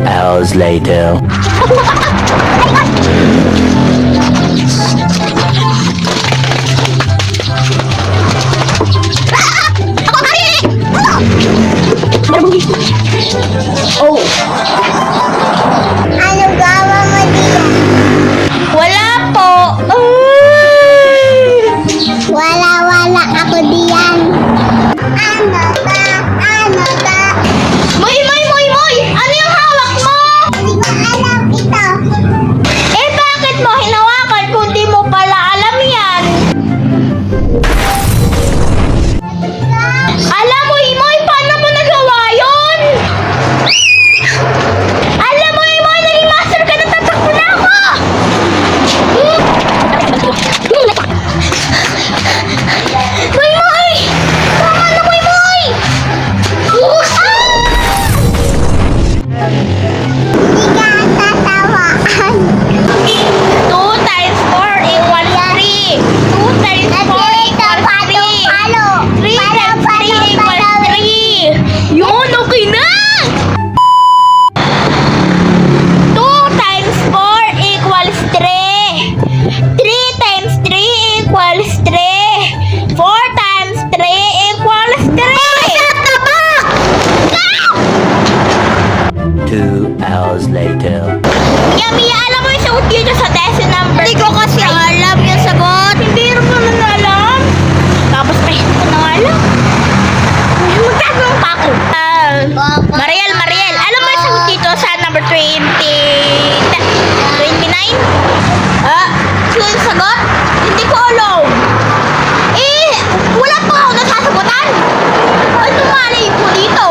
hours later. Oh. Ano gawa mo dito? Wala po. Wala ako diyan. Ano ka? Moy! Ano yung hawak mo? Hindi ko alam ito. Eh bakit mo hinawakan kung di mo pala alam yan? Alam mo, Imoy, paano mo nagawa yun? Alam mo, Imoy, naging master ka na, tatakbo na ako! Imoy! Tama na mo, Imoy! Hindi ka tatawaan. 2 times 4 equals 3. 2 times 4 equals 3. 3 times 3 equals 3. Yun, okay na! 2 times 4 equals 3. 3 times 3 equals 3. 4 times 3 equals 3. 2 hours later. Mia, alam mo yung sagot dito sa test number? Hindi ko kasi alam yung sagot. Hindi rin mo na alam. Tapos may hindi ko na alam. Magtatanong pa ako. Mariel, alam mo yung sagot dito sa number 29? Yung sagot? Hindi ko alam. Eh, wala pa ako nasasagutan. Ano malay po dito?